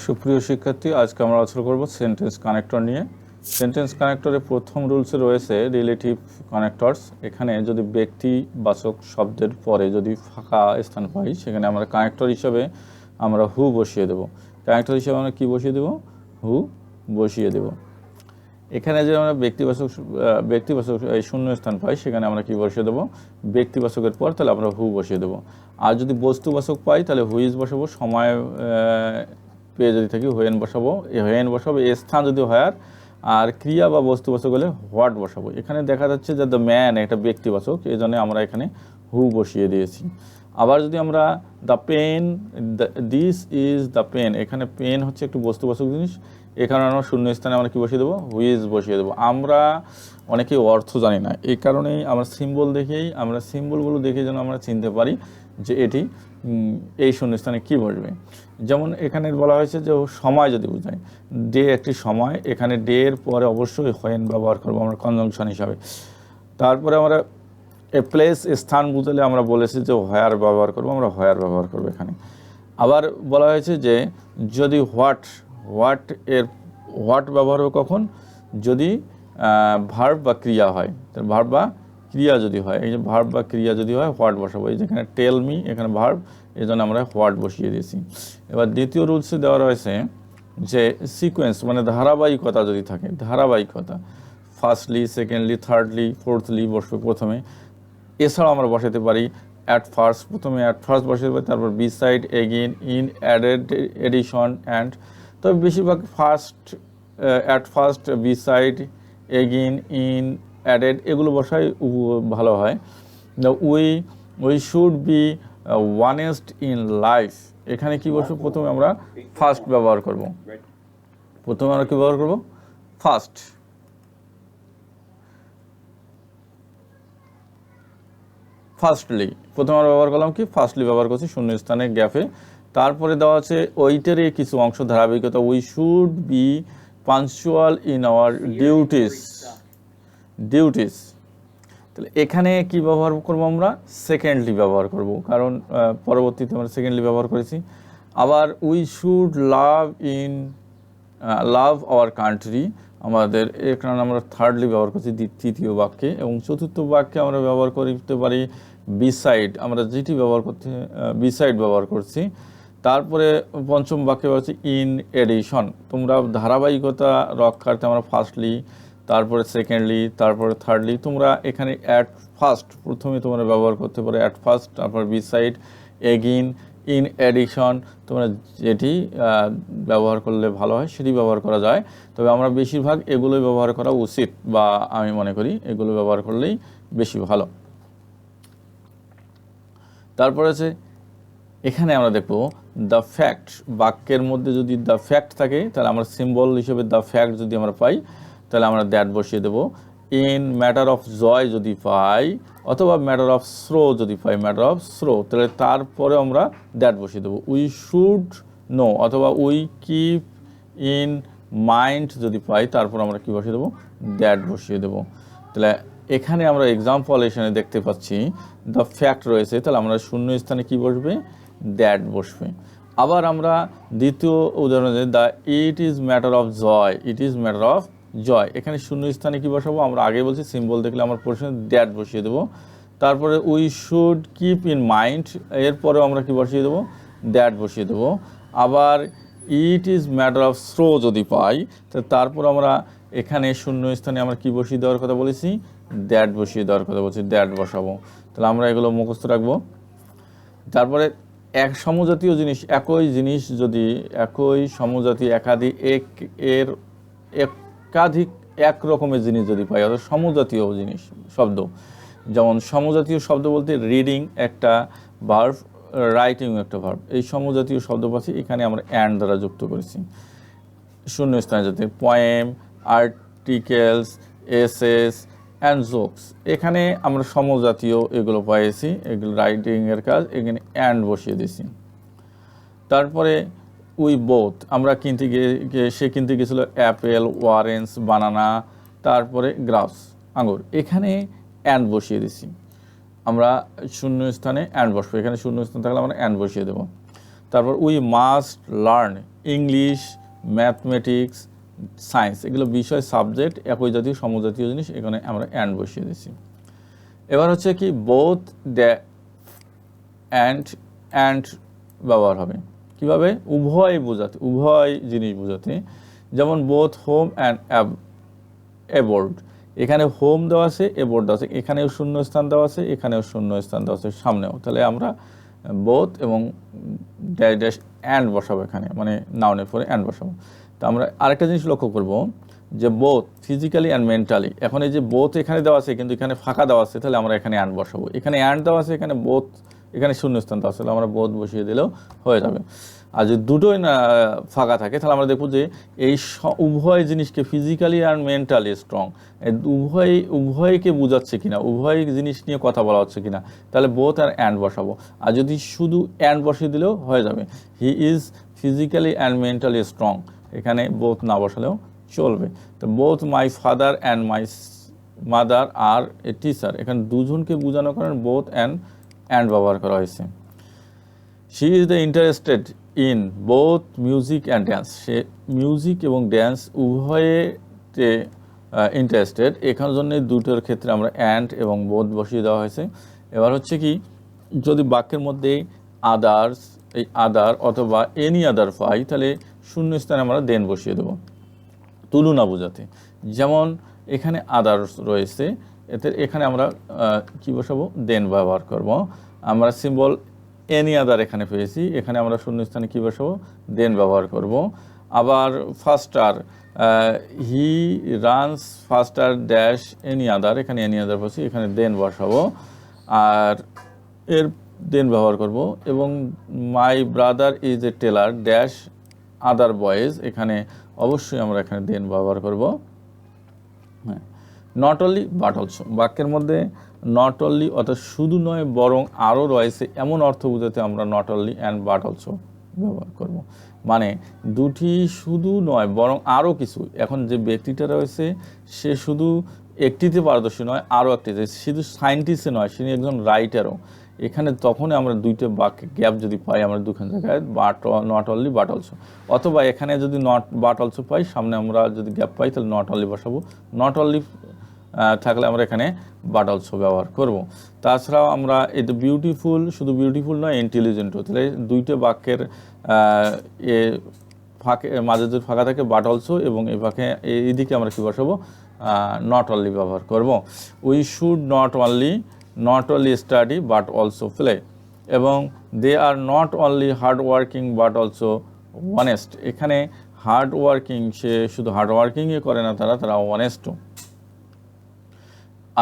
সুপ্রিয় শিক্ষার্থী, আজকে আমরা আলোচনা করব সেন্টেন্স কানেক্টর নিয়ে। সেন্টেন্স কানেক্টরে প্রথম রুলসে রয়েছে রিলেটিভ কানেক্টরস। এখানে যদি ব্যক্তিবাচক শব্দের পরে যদি ফাঁকা স্থান পাই, সেখানে আমরা কানেক্টর হিসাবে আমরা হু বসিয়ে দেব। কানেক্টর হিসাবে আমরা কী বসিয়ে দেব? হু বসিয়ে দেব। এখানে যে আমরা ব্যক্তিবাচক এই শূন্য স্থান পাই, সেখানে আমরা কী বসিয়ে দেবো? ব্যক্তিবাচকের পর তাহলে আমরা হু বসিয়ে দেবো। আর যদি বস্তুবাচক পাই তাহলে হুইজ বসাবো, সময় পেয়ে যদি থাকি হোয়েন বসাবো, হোয়েন বসাবো, স্থান যদি হয় আর ক্রিয়া বা বস্তুবাচক হলে হোয়াট বসাবো। এখানে দেখা যাচ্ছে যে দ্য ম্যান একটা ব্যক্তিবাচক, এই জন্য আমরা এখানে হু বসিয়ে দিয়েছি। আবার যদি আমরা the pen, this is the pen, এখানে পেন হচ্ছে একটু বস্তুবাচক জিনিস, এখানে আমরা শূন্য স্থানে আমরা কী বসিয়ে দেবো? হুইজ বসিয়ে দেবো। আমরা অনেকেই অর্থ জানি না, এই কারণেই আমরা সিম্বলগুলো দেখেই যেন আমরা চিনতে পারি যে এটি এই শূন্যস্থানে কী বসবে। যেমন এখানে বলা হয়েছে যে সময় যদি বোঝায়, ডে একটি সময়, এখানে ডে এর পরে অবশ্যই হোয়েন ব্যবহার করবো আমরা কনজাংশন হিসাবে। তারপরে আমরা এ প্লেস, স্থান বুঝালে আমরা বলেছি যে হোয়ার ব্যবহার করবো, আমরা হোয়ার ব্যবহার করবো এখানে। আবার বলা হয়েছে যে যদি হোয়াট ব্যবহার হবে কখন? যদি ভার্ব বা ক্রিয়া হয়। ভার্ব বা ক্রিয়া যদি হয়, এই যে ভার্ব বা ক্রিয়া যদি হয় হোয়াট বসাবো। এই যেখানে টেল মি, এখানে ভার্ব, এই জন্য আমরা হোয়াট বসিয়ে দিয়েছি। এবার দ্বিতীয় রুলসে দেওয়া রয়েছে যে সিকোয়েন্স মানে ধারাবাহিকতা যদি থাকে, ধারাবাহিকতা ফার্স্টলি, সেকেন্ডলি, থার্ডলি, ফোর্থলি বসবে প্রথমে। এছাড়াও আমরা বসাতে পারি অ্যাট ফার্স্ট, প্রথমে অ্যাট ফার্স্ট বসাতে পারি, তারপর beside, again, in, added, addition, and. তবে বেশিরভাগ at first, beside, again, in, added এগুলো বসাই ভালো হয়। We should be honest in life, এখানে কী বসবো? প্রথমে আমরা ফার্স্ট ব্যবহার করব। প্রথমে আমরা কী ব্যবহার করব? ফার্স্ট। ফার্স্টলি প্রথমে আমরা ব্যবহার করলাম কি? ফার্স্টলি ব্যবহার করছি শূন্য স্থানে গ্যাপে। তারপরে দেওয়া আছে ওইটারই কিছু অংশ ধারাবাহিকতা, we should B punctual in our duties. তাহলে এখানে কি ব্যবহার করব? আমরা সেকেন্ডলি ব্যবহার করব, কারণ পরবর্তীতে আমরা সেকেন্ডলি ব্যবহার করেছি। আবার we should love our country, আমাদের এখানে আমরা থার্ডলি ব্যবহার করছি তৃতীয় বাক্যে। এবং চতুর্থ বাক্যে আমরা ব্যবহার করতে পারি বিসাইড, আমরা যেটি বিসাইড ব্যবহার করছি। তারপরে পঞ্চম বাক্যে হচ্ছে ইন এডিশন, তোমরা ধারাবাহিকতা রক্ষার্থে আমরা ফার্স্টলি, তারপরে সেকেন্ডলি, তারপরে থার্ডলি, তোমরা এখানে অ্যাট ফার্স্ট প্রথমে তোমরা ব্যবহার করতে পারো অ্যাট ফার্স্ট, তারপর বিসাইড, এগেইন, ইন এডিশন, তোমরা যেটি ব্যবহার করলে ভালো হয় সেটি ব্যবহার করা যায়। তবে আমরা বেশিরভাগ এগুলোই ব্যবহার করা উচিত, বা আমি মনে করি এগুলো ব্যবহার করলেই বেশি ভালো। তারপরে আছে এখানে আমরা দেখব দ্য ফ্যাক্ট, বাক্যের মধ্যে যদি দ্য ফ্যাক্ট থাকে তাহলে আমরা সিম্বল হিসেবে দ্য ফ্যাক্ট যদি আমরা পাই তাহলে আমরা দ্যাট বসিয়ে দেবো। ইন ম্যাটার অফ জয় যদি পাই, অথবা ম্যাটার অফ স্রো যদি পাই, ম্যাটার অফ স্রো, তাহলে তারপরে আমরা দ্যাট বসিয়ে দেবো। উই শুড নো, অথবা উই কিপ ইন মাইন্ড যদি পাই, তারপর আমরা কী বসিয়ে দেবো? দ্যাট বসিয়ে দেবো। তাহলে এখানে আমরা এক্সাম্পল এখানে দেখতে পাচ্ছি দ্য ফ্যাক্ট রয়েছে, তাহলে আমরা শূন্য স্থানে কী বসবে? দ্যাট বসবে। আবার আমরা দ্বিতীয় উদাহরণে the it is matter of joy, it is matter of joy, এখানে শূন্য স্থানে কী বসাবো? আমরা আগে বলছি সিম্বল দেখলে আমার প্রশ্নে দ্যাট বসিয়ে দেবো। তারপরে we should keep in mind, এরপরেও আমরা কী বসিয়ে দেবো? দ্যাট বসিয়ে দেবো। আবার ইট ইজ ম্যাটার অফ স্রো যদি পাই, তো তারপর আমরা এখানে শূন্য স্থানে আমরা কী বসিয়ে দেওয়ার কথা বলেছি? দ্যাট বসিয়ে দেওয়ার কথা বলছি, দ্যাট বসাবো। তাহলে আমরা এগুলো মুখস্থ রাখবো। তারপরে এক সমজাতীয় জিনিস, একই সমজাতীয় একাধিক এক রকমের জিনিস যদি পাই, অর্থাৎ সমজাতীয় জিনিস শব্দ, যেমন সমজাতীয় শব্দ বলতে রিডিং একটা ভার্ব, রাইটিং একটা ভার্ব, এই সমজাতীয় শব্দ পাচ্ছি, এখানে আমরা অ্যান্ড দ্বারা যুক্ত করেছি শূন্য স্থানে, যাতে poem, articles, essays and jokes, এখানে আমরা সমজাতীয় এগুলো পাইছি, এগুলো রাইটিংয়ের কাজ, এখানে অ্যান্ড বসিয়ে দিয়েছি। তারপরে উই বোথ, আমরা সে কিনতে গেছিলো অ্যাপেল, অরেঞ্জ, বানানা, তারপরে গ্রাপস, আঙুর, এখানে অ্যান্ড বসিয়ে দিছি। আমরা শূন্য স্থানে অ্যান্ড বসবো, এখানে শূন্য স্থান থাকলে আমরা অ্যান্ড বসিয়ে দেবো। তারপর we must learn English, mathematics, science, এগুলো বিষয় সাবজেক্ট একই জাতীয় সমজাতীয় জিনিস, এখানে আমরা অ্যান্ড বসিয়ে দিচ্ছি। এবার হচ্ছে কি বোথ অ্যান্ড ব্যবহার হবে কিভাবে, উভয় বোঝাতে, উভয় জিনিস বোঝাতে। যেমন বোথ হোম অ্যান্ড অ্যাবোর্ড, এখানে হোম দেওয়া আছে, অ্যাবোর্ড দেওয়া আছে, এখানেও শূন্য স্থান দেওয়া আছে, এখানেও শূন্য স্থান দেওয়া আছে, সামনেও। তাহলে আমরা বোথ এবং ড্যাশ ড্যাশ অ্যান্ড বসাবো এখানে, মানে নাউনের পরে অ্যান্ড বসাবো। তো আমরা আরেকটা জিনিস লক্ষ্য করব যে বোথ ফিজিক্যালি অ্যান্ড মেন্টালি, এখন এই যে বোথ এখানে দেওয়া আছে কিন্তু এখানে ফাঁকা দেওয়া আছে, তাহলে আমরা এখানে অ্যান্ড বসাবো। এখানে অ্যান্ড দেওয়া আছে, এখানে বোথ, এখানে শূন্যস্থান দেওয়া আছে, তাহলে আমরা বোথ বসিয়ে দিলেও হয়ে যাবে। আর যদি দুটোই না ফাঁকা থাকে তাহলে আমরা দেখব যে এই উভয় জিনিসকে ফিজিক্যালি আর মেন্টালি স্ট্রং, উভয়কে বোঝাচ্ছে কিনা, উভয় জিনিস নিয়ে কথা বলা হচ্ছে কিনা, তাহলে বোথ আর অ্যান্ড বসাবো। আর যদি শুধু অ্যান্ড বসিয়ে দিলেও হয়ে যাবে, he is physically and mentally strong, এখানে বোথ না বসালেও চলবে। তো both my father and my mother are a teacher, এখানে দুজনকে বোঝানোর কারণে বোথ অ্যান্ড ব্যবহার করা হয়েছে। She is the interested in both music and dance, সে মিউজিক এবং ড্যান্স উভয়েতে ইন্টারেস্টেড, এখানে জন্য দুটোর ক্ষেত্রে আমরা অ্যান্ড এবং বোথ বসিয়ে দেওয়া হয়েছে। এবার হচ্ছে কি যদি বাক্যের মধ্যে আদার্স, এই আদার অথবা এনি আদার পাই, তাহলে শূন্য স্থানে আমরা দেন বসিয়ে দেবো তুলনা বোঝাতে। যেমন এখানে আদার্স রয়েছে, এখানে আমরা কি বসাবো, দেন ব্যবহার করব। আমরা সিম্বল এনি আদার এখানে পেয়েছি, এখানে আমরা শূন্যস্থানে কী বসাবো, দেন ব্যবহার করব। আবার ফাস্টার, he runs ফাস্টার dash any other, এখানে এনি আদার বসি, এখানে দেন বসাবো আর এর দেন ব্যবহার করব। এবং my brother is a tailor dash other boys, এখানে অবশ্যই আমরা এখানে দেন ব্যবহার করব। হ্যাঁ, নট অনলি বাট অলসো, বাক্যের মধ্যে নট অনলি অর্থাৎ শুধু নয় বরং আরও রয়েছে এমন অর্থ বোঝাতে আমরা not only and but also ব্যবহার করব। মানে দুটি শুধু নয় বরং আরও কিছু, এখন যে ব্যক্তিটা রয়েছে সে শুধু একটিতে পারদর্শী নয়, আরও একটিতে, শুধু সায়েন্টিস্টে নয়, সে একজন রাইটারও। এখানে তখন আমরা দুইটা বাক্য গ্যাপ যদি পাই, আমরা দুখান জায়গায় নট অনলি বাট অলসো, অথবা এখানে যদি নট বাট অলসো পাই, সামনে আমরা যদি গ্যাপ পাই তাহলে নট অনলি বসাবো, নট অনলি থাকলে আমরা এখানে বাট অলসো ব্যবহার করব। তাছাড়াও আমরা এই বিউটিফুল, শুধু বিউটিফুল নয় ইন্টেলিজেন্টও, তাহলে দুইটা বাক্যের ফাঁকে মাঝে যদি ফাঁকা থাকে বাট অলসো, এবং এই ফাঁকে এইদিকে আমরা কী বসাবো, নট অনলি ব্যবহার করব। We should not only study but also play, এবং they are not only hard working but also honest, এখানে হার্ড ওয়ার্কিং, সে শুধু হার্ড ওয়ার্কিংই করে না, তারা অনেস্টও।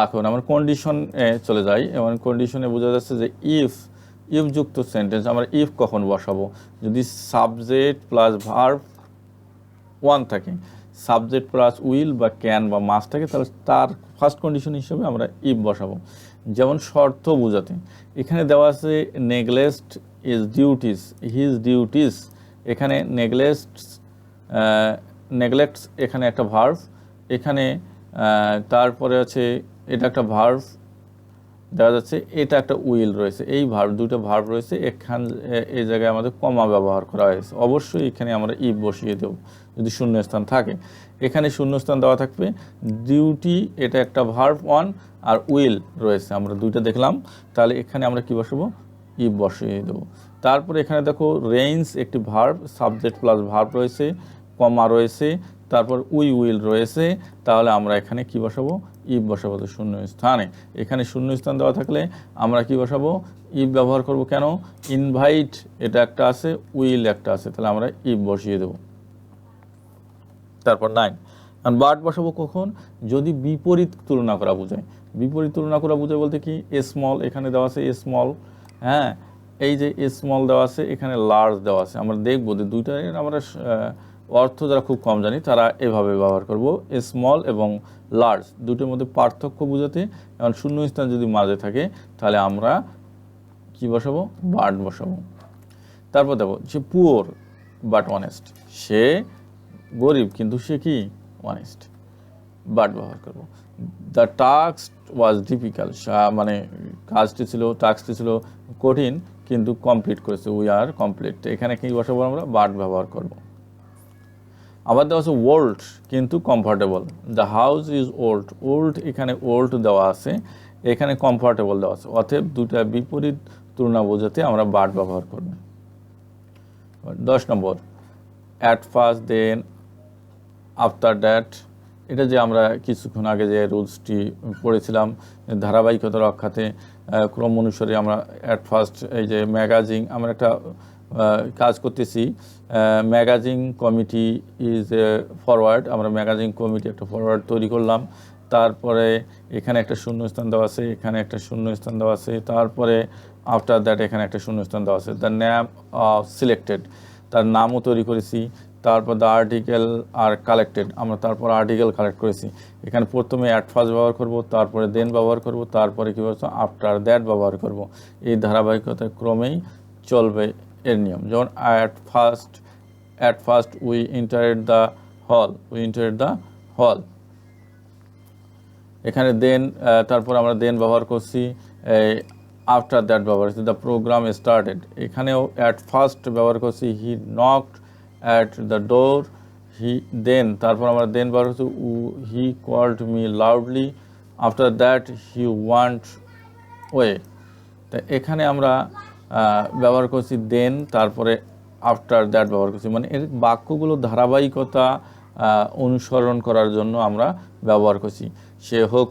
এখন আমরা কন্ডিশনে চলে যাই, এবং কন্ডিশনে বোঝা যাচ্ছে যে ইফ যুক্ত সেন্টেন্স, আমরা ইফ কখন বসাবো, যদি সাবজেক্ট প্লাস ভার্ব ওয়ান থাকে, সাবজেক্ট প্লাস উইল বা ক্যান বা মাস্ট থাকে, তাহলে তার ফার্স্ট কন্ডিশন হিসেবে আমরা ইফ বসাবো। যেমন শর্ত বোঝাতে, এখানে দেওয়া আছে neglect is duties, his duties, এখানে নেগলেক্টস এখানে একটা ভার্ব, এখানে তারপরে আছে এটা একটা ভার্ব দেখা যাচ্ছে, এটা একটা উইল রয়েছে, এই দুটো ভার্ব রয়েছে, এই জায়গায় আমাদের কমা ব্যবহার করা হয়েছে, অবশ্যই এখানে আমরা ইফ বসিয়ে দেব যদি শূন্যস্থান থাকে। এখানে শূন্যস্থান দেওয়া থাকবে, ডিউটি এটা একটা ভার্ব ওয়ান, আর উইল রয়েছে, আমরা দুইটা দেখলাম, তাহলে এখানে আমরা কি বসাবো, ইফ বসিয়ে দেবো। তারপরে এখানে দেখো রেইনস একটি ভার্ব, সাবজেক্ট প্লাস ভার্ব রয়েছে, কমা রয়েছে, তারপর উইল রয়েছে, তাহলে আমরা এখানে কি বসাবো, ইফ বসাবো শূন্য স্থানে। এখানে শূন্য স্থান দেওয়া থাকলে আমরা কি বসাবো, ইফ ব্যবহার করব। কেন, ইনভাইট এটা একটা আছে, উইল একটা আছে, তাহলে আমরা ইফ বসিয়ে দেব। তারপর 9, আর বাট বসাবো কখন, যদি বিপরীত তুলনা করা বোঝায়। বিপরীত তুলনা করা বোঝায় বলতে কি, স্মল এখানে দেওয়া আছে, স্মল, হ্যাঁ এই যে স্মল দেওয়া আছে, এখানে লার্জ দেওয়া আছে, আমরা দেখবো যে দুইটা আমরা অর্থ যারা খুব কম জানি তারা এভাবে ব্যবহার করব, স্মল এবং লার্জ দুটোর মধ্যে পার্থক্য বোঝাতে। এখন শূন্য স্থান যদি মাঝে থাকে তাহলে আমরা কি বসাবো, বাট বসাবো। তারপর দেখো যে পুয়ার বাট অনেস্ট, সে গরিব কিন্তু সে কি অনেস্ট, বাট ব্যবহার করব। দ্য টাস্ক ওয়াজ ডিফিকাল্ট, মানে টাস্কটি ছিল কঠিন কিন্তু কমপ্লিট করেছে, উই আর কমপ্লিট। এখানে কি বসাবো আমরা, বাট ব্যবহার করব। আবার দেওয়া আছে ওল্ড কিন্তু comfortable, the house is old, old এখানে ওল্ড দেওয়া আছে, এখানে কমফর্টেবল দেওয়া আছে, অতএব দুটা বিপরীত তুলনা বোঝাতে আমরা বাট ব্যবহার করব। 10 number, at first, then, after that. এটা যে আমরা কিছুক্ষণ আগে যে রুলসটি পড়েছিলাম ধারাবাহিকতা রক্ষাতে ক্রম অনুসারে আমরা অ্যাট ফার্স্ট, এই যে ম্যাগাজিন, আমরা একটা কাজ করতেছি, ম্যাগাজিন কমিটি ইজ ফরওয়ার্ড, আমরা ম্যাগাজিন কমিটি একটা ফরওয়ার্ড তৈরি করলাম, তারপরে এখানে একটা শূন্যস্থান দেওয়া আছে, এখানে একটা শূন্যস্থান দেওয়া আছে, তারপরে আফটার দ্যাট এখানে একটা শূন্যস্থান দেওয়া আছে, দ্য নেম অফ সিলেক্টেড, তার নামও তৈরি করেছি, তারপর দ্য আর্টিকেল আর কালেক্টেড, আমরা তারপর আর্টিকেল কালেক্ট করেছি। এখানে প্রথমে অ্যাট ফার্স্ট ব্যবহার করব, তারপরে দেন ব্যবহার করব, তারপরে কী বলছো আফটার দ্যাট ব্যবহার করব। এই ধারাবাহিকতার ক্রমেই চলবে এর নিয়ম। যেমন at first we এন্টারেড the hall, we এন্টারেড the hall. এখানে দেন, তারপর আমরা দেন ব্যবহার করছি, আফটার দ্যাট ব্যবহার করছি, দ্য প্রোগ্রাম স্টার্টেড, এখানেও অ্যাট ফার্স্ট ব্যবহার করছি, he knocked at the door, then, তারপর আমরা দেন ব্যবহার করছি, he called me loudly, after that he went away. তা এখানে আমরা ব্যবহার করছি দেন, তারপরে আফটার দ্যাট ব্যবহার করছি, মানে এর বাক্যগুলো ধারাবাহিকতা অনুসরণ করার জন্য আমরা ব্যবহার করছি, সে হোক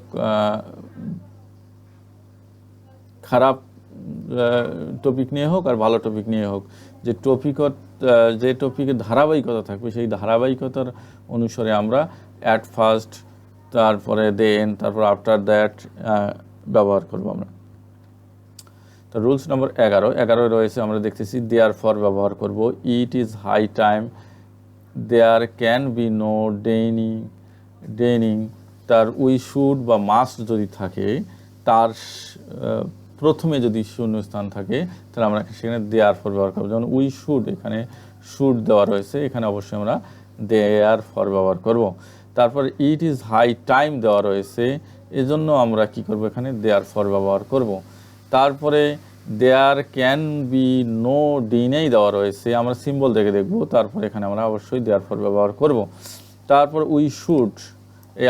খারাপ টপিক নিয়ে হোক আর ভালো টপিক নিয়ে হোক, যে টপিকের ধারাবাহিকতা থাকবে সেই ধারাবাহিকতার অনুসারে আমরা অ্যাট ফার্স্ট, তারপরে দেন, তারপর আফটার দ্যাট ব্যবহার করব আমরা। তো রুলস নম্বর 11 রয়েছে, আমরা দেখতেছি দেয়ার ফর ব্যবহার করব, it is high time, there can be no denying, তার উই শুড বা মাস্ট যদি থাকে, তার প্রথমে যদি শূন্যস্থান থাকে তাহলে আমরা সেখানে দেয়ার ফর ব্যবহার করব। যেমন উই শুড, এখানে শুড দেওয়া রয়েছে, এখানে অবশ্যই আমরা দেয়ার ফর ব্যবহার করব। তারপর ইট ইজ হাই টাইম দেওয়া রয়েছে, এজন্য আমরা কি করব, এখানে দেয়ার ফর ব্যবহার করব। তারপরে দেয়ার ক্যান বি নো ডিনেই দেওয়া রয়েছে, আমরা সিম্বল দেখে দেখব, তারপর এখানে আমরা অবশ্যই দেয়ার ফর ব্যবহার করব। তারপর উই শুড,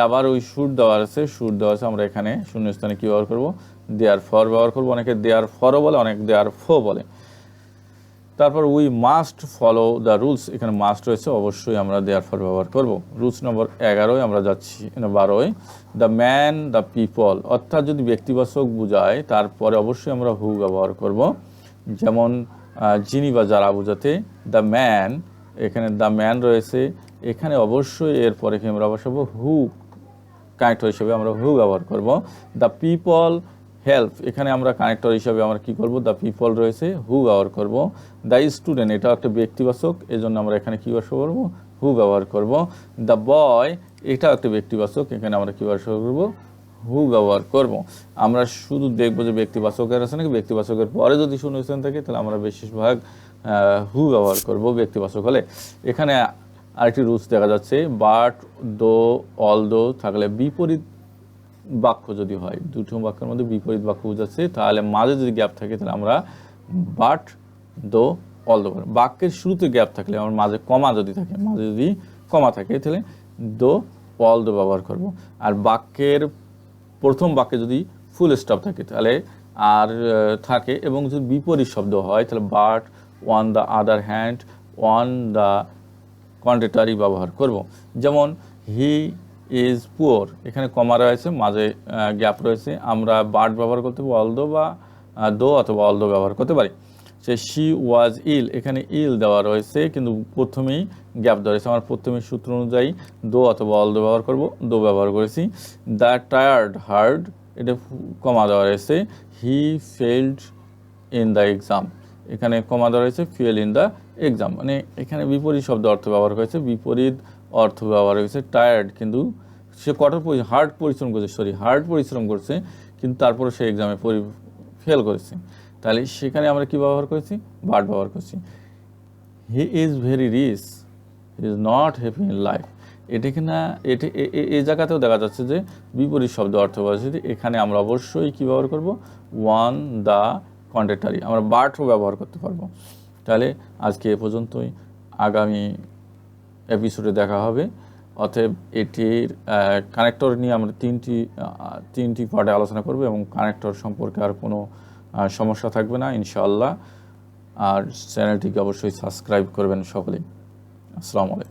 আবার উই শুড দেওয়া আছে, শুড দেওয়া আছে, আমরা এখানে শূন্যস্থানে কী ব্যবহার করব, দেয়ার ফর ব্যবহার করব। অনেকে দেয়ার ফরও বলে, অনেক দেয়ার ফো বলে। তারপর we must follow the rules, এখানে মাস্ট রয়েছে, অবশ্যই আমরা দেয়ার ফর ব্যবহার করব। রুলস নম্বর 11 আমরা যাচ্ছি 12, দ্য ম্যান দ্য পিপল, অর্থাৎ যদি ব্যক্তিবাচক বোঝায় তারপরে অবশ্যই আমরা হু ব্যবহার করব। যেমন যিনি বা যারা বোঝাতে দ্য ম্যান, এখানে দ্য ম্যান রয়েছে, এখানে অবশ্যই এরপরে কি আমরা বসাবো হু, কানেক্টর হিসেবে আমরা হু ব্যবহার করব। দ্য পিপল হেল্প, এখানে আমরা কানেক্টর হিসাবে আমরা কি করব, দ্য পিপল রয়েছে, হু ব্যবহার করব। দ্য স্টুডেন্ট, এটা একটা ব্যক্তিবাচক, এজন্য আমরা এখানে কী ব্যবহার করব, হু ব্যবহার করব। দ্য বয়, এটা একটা ব্যক্তিবাচক, এখানে আমরা কী ব্যবহার করব, হু ব্যবহার করব। আমরা শুধু দেখব যে ব্যক্তিবাচকের আছে নাকি, ব্যক্তিবাচকের পরে যদি শূন্যস্থান থাকে তাহলে আমরা বেশিরভাগ হু ব্যবহার করব ব্যক্তিবাচক হলে। এখানে আরেকটি রুলস দেখা যাচ্ছে, বাট, দো, অল দো থাকলে বিপরীত বাক্য যদি হয়, দুটো বাক্যের মধ্যে বিপরীত বাক্য বোঝাচ্ছে, তাহলে মাঝে যদি গ্যাপ থাকে তাহলে আমরা বাট, দো, অল দো। বাক্যের শুরুতে গ্যাপ থাকলে, আমার মাঝে কমা যদি থাকে, মাঝে যদি কমা থাকে তাহলে দো, অল দো ব্যবহার করব। আর বাক্যের প্রথম বাক্যে যদি ফুল স্টপ থাকে তাহলে আর থাকে, এবং যদি বিপরীত শব্দ হয় তাহলে but, on the other hand, on the contrary ব্যবহার করব। যেমন হি ইজ পুয়ার, এখানে কমা রয়েছে, মাঝে গ্যাপ রয়েছে, আমরা বাট ব্যবহার করতে পারি, অলদো বা দো অথবা অলদো ব্যবহার করতে পারি। সে শি ওয়াজ ইল, এখানে ইল দেওয়া রয়েছে কিন্তু প্রথমেই গ্যাপ দেওয়া রয়েছে, আমার প্রথমে সূত্র অনুযায়ী দো অথবা অলদো ব্যবহার করব, দো ব্যবহার করেছি। দ্য টায়ার্ড হার্ড, এটা কমা দেওয়া রয়েছে, হি ফেইলড ইন দ্য এক্সাম, এখানে কমা দেওয়া রয়েছে, ফেল ইন দ্য এক্সাম, মানে এখানে বিপরীত শব্দ অর্থ ব্যবহার করেছে, বিপরীত অর্থ ব্যবহার হয়েছে। টায়ার্ড কিন্তু সে হার্ড পরিশ্রম করছে কিন্তু তারপরে সে এক্সামে ফেল করেছে, তাহলে সেখানে আমরা কি ব্যবহার করেছি, বাট ব্যবহার করছি। He is very rich, he is not happy in life, এটা কিনা এই জায়গাতেও দেখা যাচ্ছে যে বিপরীত শব্দ অর্থ ব্যবহার, এখানে আমরা অবশ্যই কী ব্যবহার করব, ওয়ান দ্য কন্টেন্টারি, আমরা বাটও ব্যবহার করতে পারবো। তাহলে আজকে এ পর্যন্তই, আগামী এপিসোডে দেখা হবে। অতএব এটির কানেক্টর নিয়ে আমরা তিনটি পার্টে আলোচনা করব এবং কানেক্টর সম্পর্কে আর কোনো সমস্যা থাকবে না ইনশাআল্লাহ। আর চ্যানেলটিকে অবশ্যই সাবস্ক্রাইব করবেন সকলেই। আসসালামু আলাইকুম।